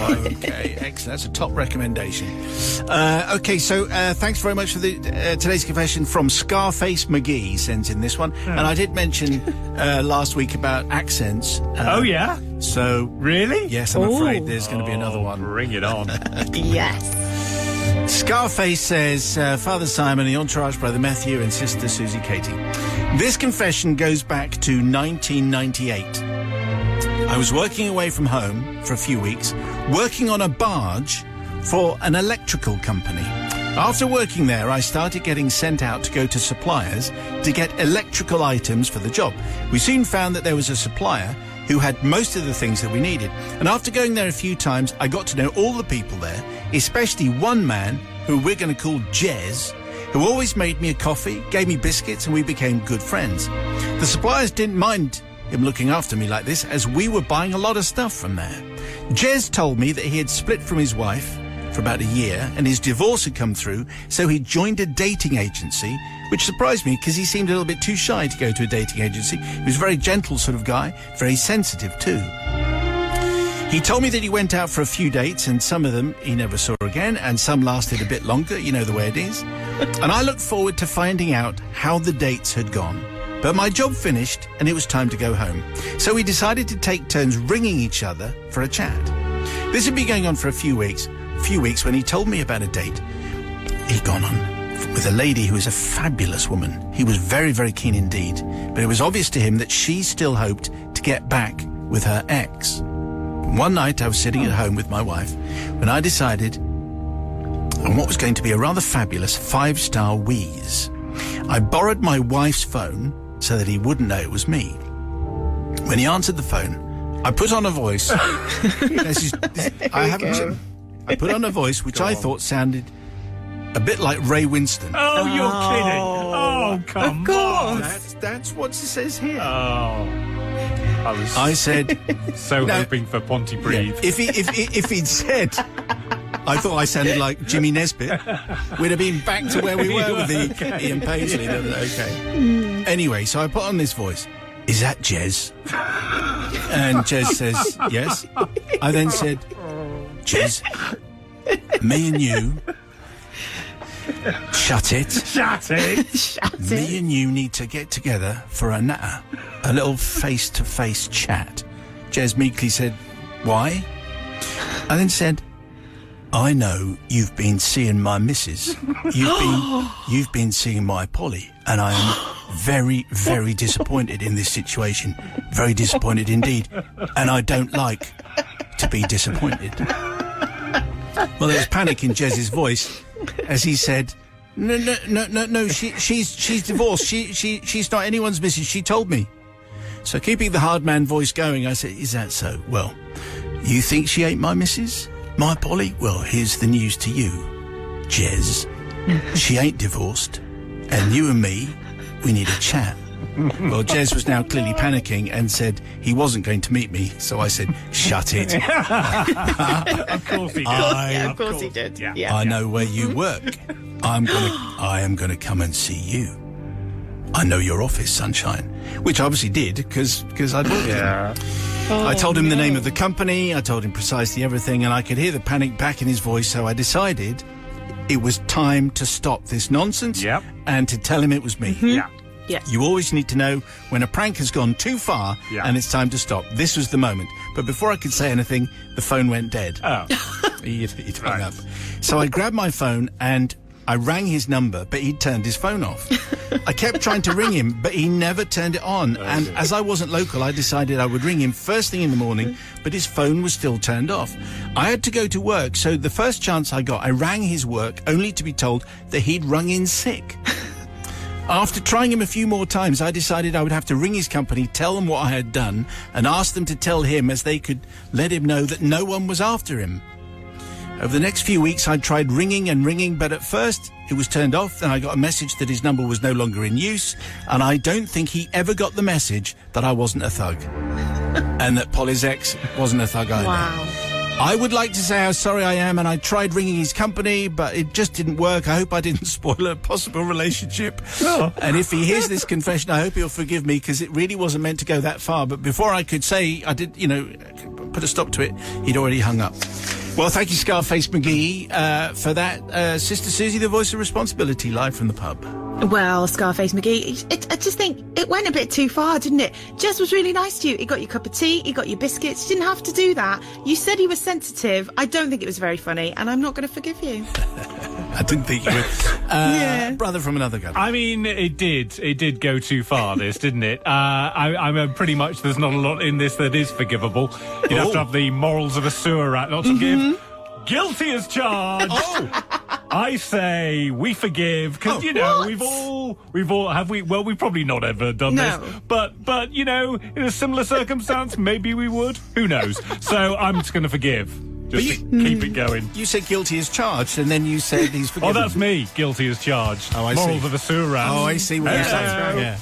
Okay, excellent. That's a top recommendation. Okay, so thanks very much for the today's confession from Scarface Mcgee. Sends in this one, and I did mention last week about accents. Oh yeah. So really? Yes, I'm afraid there's going to be another one. Bring it on. Yes. Scarface says, Father Simon, the Entourage Brother Matthew, and Sister Susie Katie. This confession goes back to 1998. I was working away from home for a few weeks, working on a barge for an electrical company. After working there, I started getting sent out to go to suppliers to get electrical items for the job. We soon found that there was a supplier who had most of the things that we needed. And after going there a few times, I got to know all the people there, especially one man who we're going to call Jez, who always made me a coffee, gave me biscuits, and we became good friends. The suppliers didn't mind him looking after me like this, as we were buying a lot of stuff from there. Jez told me that he had split from his wife for about a year, and his divorce had come through, so he joined a dating agency, which surprised me because he seemed a little bit too shy to go to a dating agency. He was a very gentle sort of guy, very sensitive too. He told me that he went out for a few dates, and some of them he never saw again, and some lasted a bit longer, you know the way it is. And I looked forward to finding out how the dates had gone. But my job finished, and it was time to go home. So we decided to take turns ringing each other for a chat. This had been going on for a few weeks when he told me about a date he'd gone on with a lady who was a fabulous woman. He was very, very keen indeed, but it was obvious to him that she still hoped to get back with her ex. One night I was sitting at home with my wife when I decided on what was going to be a rather fabulous 5-star wheeze. I borrowed my wife's phone so that he wouldn't know it was me. When he answered the phone, I put on a voice. I put on a voice which I thought sounded a bit like Ray Winston. Oh, you're kidding. Oh, come on. That's what it says here. Oh. I said... so hoping for Pontypridd. If he'd said... I thought I sounded like Jimmy Nesbitt. We'd have been back to where we were with the Ian Paisley. Okay. Anyway, so I put on this voice. Is that Jez? And Jez says, yes. I then said, Jez, me and you... Shut it. Shut it. Shut it. Me and you need to get together for a natter. A little face-to-face chat. Jez meekly said, why? I then said... I know you've been seeing my missus. You've been seeing my Polly, and I am very, very disappointed in this situation. Very disappointed indeed, and I don't like to be disappointed. Well, there was panic in Jez's voice as he said, "No. She's divorced. She's not anyone's missus. She told me." So, keeping the hard man voice going, I said, "Is that so? Well, you think she ain't my missus? My Polly? Well, here's the news to you, Jez. She ain't divorced, and you and me, we need a chat." Well, Jez was now clearly panicking and said he wasn't going to meet me, so I said, "Shut it." Of course he did. Of course he did. Yeah. I know where you work. I am gonna come and see you. I know your office, sunshine. Which I obviously did, because I bought it. I told him the name of the company, I told him precisely everything, and I could hear the panic back in his voice, so I decided it was time to stop this nonsense and to tell him it was me. Yeah. Yes. You always need to know when a prank has gone too far and it's time to stop. This was the moment. But before I could say anything, the phone went dead. Oh. He'd hung up. So I grabbed my phone and I rang his number, but he'd turned his phone off. I kept trying to ring him, but he never turned it on. And as I wasn't local, I decided I would ring him first thing in the morning, but his phone was still turned off. I had to go to work, so the first chance I got, I rang his work, only to be told that he'd rung in sick. After trying him a few more times, I decided I would have to ring his company, tell them what I had done, and ask them to tell him, as they could let him know that no one was after him. Over the next few weeks, I tried ringing, but at first it was turned off. Then I got a message that his number was no longer in use, and I don't think he ever got the message that I wasn't a thug, and that Polly's ex wasn't a thug either. Wow. I would like to say how sorry I am, and I tried ringing his company, but it just didn't work. I hope I didn't spoil a possible relationship. Oh. And if he hears this confession, I hope he'll forgive me, because it really wasn't meant to go that far. But before I could say I did, put a stop to it, he'd already hung up. Well, thank you, Scarface Mcgee, for that. Sister Susie, the voice of responsibility, live from the pub. Well, Scarface Mcgee, I just think it went a bit too far, didn't it? Jez was really nice to you. He got your cup of tea, he got your biscuits. You didn't have to do that. You said he was sensitive. I don't think it was very funny, and I'm not going to forgive you. I didn't think you would. Brother from another guy. I mean, it did go too far, this, didn't it? I'm pretty much, there's not a lot in this that is forgivable. You'd have to have the morals of a sewer rat not to give. Guilty as charged. I say we forgive, because, we've all, have we? Well, we've probably not ever done this. But, in a similar circumstance, maybe we would. Who knows? So I'm just going to forgive. Just to keep it going. You said guilty as charged, and then you said he's forgiven. Oh, that's me. Guilty as charged. Oh, I Morals see. of a sewer rat. Oh, I see what you're saying. That's right. Yeah.